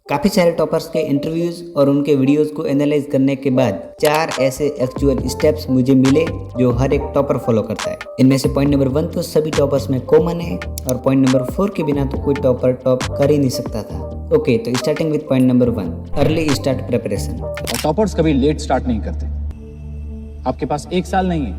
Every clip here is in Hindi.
काफ़ी सारे टॉपर्स के इंटरव्यूज़ और उनके वीडियोस को एनालाइज करने के बाद 4 ऐसे एक्चुअल स्टेप्स मुझे मिले जो हर एक टॉपर फॉलो करता है। इनमें से पॉइंट नंबर 1 तो सभी टॉपर्स में कॉमन है और पॉइंट नंबर 4 के बिना तो कोई टॉपर टॉप कर ही नहीं सकता था। ओके, तो starting with point number 1, early start preparation. Toppers कभी लेट स्टार्ट नहीं करते। आपके पास 1 साल नहीं है,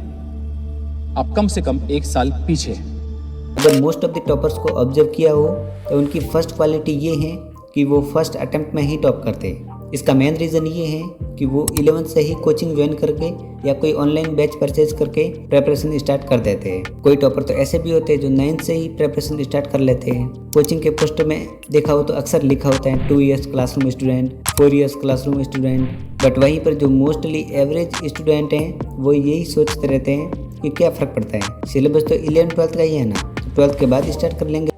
आप कम से कम 1 साल पीछे हैं। अगर मोस्ट ऑफ द टॉपर्स को ऑब्जर्व किया हो तो उनकी फर्स्ट क्वालिटी ये है कि वो फर्स्ट अटेम्प्ट में ही टॉप करते हैं। इसका मेन रीज़न ये है कि वो 11th से ही कोचिंग ज्वाइन करके या कोई ऑनलाइन बैच परचेज करके प्रिपरेशन स्टार्ट कर देते हैं। कोई टॉपर तो ऐसे भी होते हैं जो 9th से ही प्रिपरेशन स्टार्ट कर लेते हैं। कोचिंग के पोस्टर में देखा हो तो अक्सर लिखा होता है 2 years classroom student, 4 years classroom student, but वहीं पर जो मोस्टली एवरेज स्टूडेंट हैं वो यही सोचते रहते हैं कि क्या फ़र्क पड़ता है, सिलेबस तो 11th 12th का ही है ना, तो 12th के बाद स्टार्ट कर लेंगे।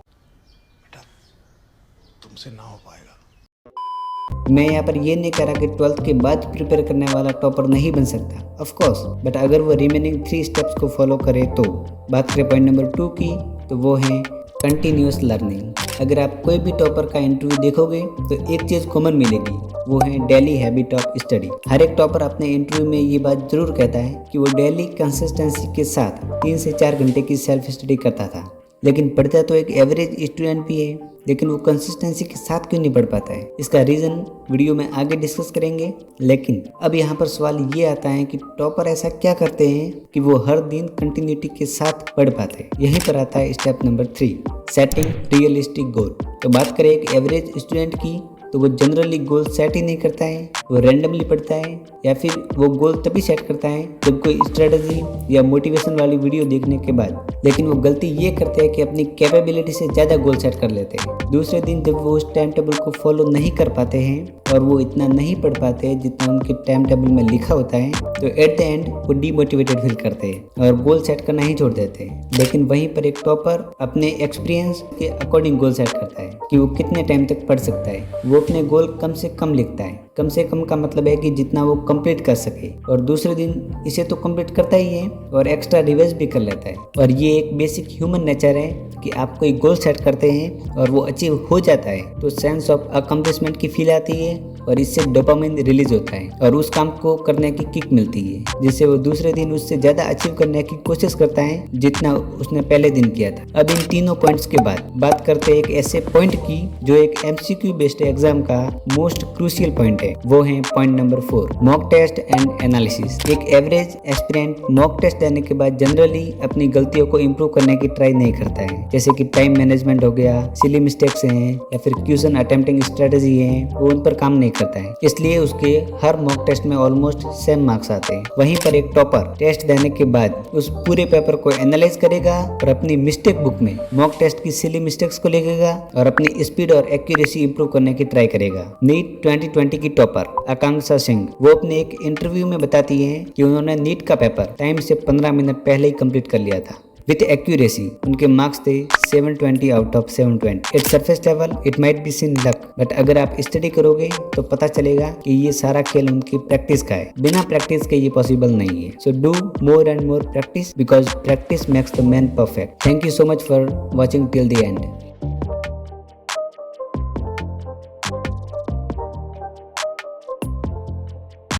तुमसे ना हो पाएगा। मैं यहाँ पर ये नहीं कह रहा कि 12th के बाद प्रिपेयर करने वाला टॉपर नहीं बन सकता, ऑफ कोर्स, बट अगर वो रिमेनिंग 3 स्टेप्स को फॉलो करे तो। बात करें पॉइंट नंबर 2 की, तो वो है कंटिन्यूस लर्निंग। अगर आप कोई भी टॉपर का इंटरव्यू देखोगे तो एक चीज़ कॉमन मिलेगी, वो है डेली हैबिट ऑफ स्टडी। हर एक टॉपर अपने इंटरव्यू में ये बात जरूर कहता है कि वो डेली कंसिस्टेंसी के साथ 3 से 4 घंटे की सेल्फ स्टडी करता था। लेकिन पढ़ता तो एक एवरेज स्टूडेंट भी है, लेकिन वो कंसिस्टेंसी के साथ क्यों नहीं पढ़ पाता है? इसका रीज़न वीडियो में आगे डिस्कस करेंगे। लेकिन अब यहाँ पर सवाल ये आता है कि टॉपर ऐसा क्या करते हैं कि वो हर दिन कंटिन्यूटी के साथ पढ़ पाते हैं। यहीं पर आता है स्टेप नंबर 3, सेटिंग रियलिस्टिक गोल। तो बात करें एक एवरेज स्टूडेंट की, तो वो जनरली गोल सेट ही नहीं करता है, वो रैंडमली पढ़ता है, या फिर वो गोल तभी सेट करता है जब कोई स्ट्रेटजी या मोटिवेशन वाली वीडियो देखने के बाद। लेकिन वो गलती ये करते हैं कि अपनी कैपेबिलिटी से ज़्यादा गोल सेट कर लेते हैं। दूसरे दिन जब वो उस टाइम टेबल को फॉलो नहीं कर पाते हैं और वो इतना नहीं पढ़ पाते हैं जितना उनके टाइम टेबल में लिखा होता है, तो एट द एंड वो डीमोटिवेटेड फील करते हैं और गोल सेट करना ही छोड़ देते हैं। लेकिन वहीं पर एक टॉपर अपने एक्सपीरियंस के अकॉर्डिंग गोल सेट करता है कि वो कितने टाइम तक पढ़ सकता है। वो अपने गोल कम से कम लिखता है। कम से कम का मतलब है कि जितना वो कंप्लीट कर सके, और दूसरे दिन इसे तो कंप्लीट करता ही है और एक्स्ट्रा रिवाइज भी कर लेता है। और ये एक बेसिक ह्यूमन नेचर है कि आप कोई गोल सेट करते हैं और वो अचीव हो जाता है तो सेंस ऑफ अकम्प्लिशमेंट की फील आती है और इससे डोपामिन रिलीज होता है और उस काम को करने की किक मिलती है, जिससे वो दूसरे दिन उससे ज़्यादा अचीव करने की कोशिश करता है जितना उसने पहले दिन किया था। अब इन तीनों पॉइंट्स के बाद बात करते हैं एक ऐसे पॉइंट की जो एक MCQ बेस्ड एग्जाम का मोस्ट क्रूशियल पॉइंट है। वो है point number 4, mock test and analysis. एक एवरेज एस्पिरेंट मॉक टेस्ट देने के बाद जनरली अपनी गलतियों को इम्प्रूव करने की ट्राई नहीं करता है, जैसे कि टाइम मैनेजमेंट हो गया, सिली मिस्टेक्स हैं या फिर क्वेश्चन अटेम्प्टिंग स्ट्रेटजी है, वो उन पर काम नहीं करता है। इसलिए उसके हर मॉक टेस्ट में ऑलमोस्ट सेम मार्क्स आते हैं। वहीं पर एक टॉपर टेस्ट देने के बाद उस पूरे पेपर को एनालाइज करेगा और अपनी मिस्टेक बुक में मॉक टेस्ट की सिली मिस्टेक्स को लिखेगा और अपनी स्पीड और एक्यूरेसी इंप्रूव करने की ट्राई करेगा। नीट 2020 की टॉपर आकांक्षा सिंह, वो अपने एक इंटरव्यू में बताती है कि उन्होंने नीट का पेपर टाइम से 15 मिनट पहले ही कंप्लीट कर लिया था। विथ एक्यूरेसी उनके मार्क्स थे 720 out of 720। It surface level, it might be seen luck, but अगर आप स्टडी करोगे तो पता चलेगा कि ये सारा खेल उनकी प्रैक्टिस का है। बिना प्रैक्टिस के ये पॉसिबल नहीं है। So do more and more practice because practice makes the man perfect. Thank you so much for watching till the end.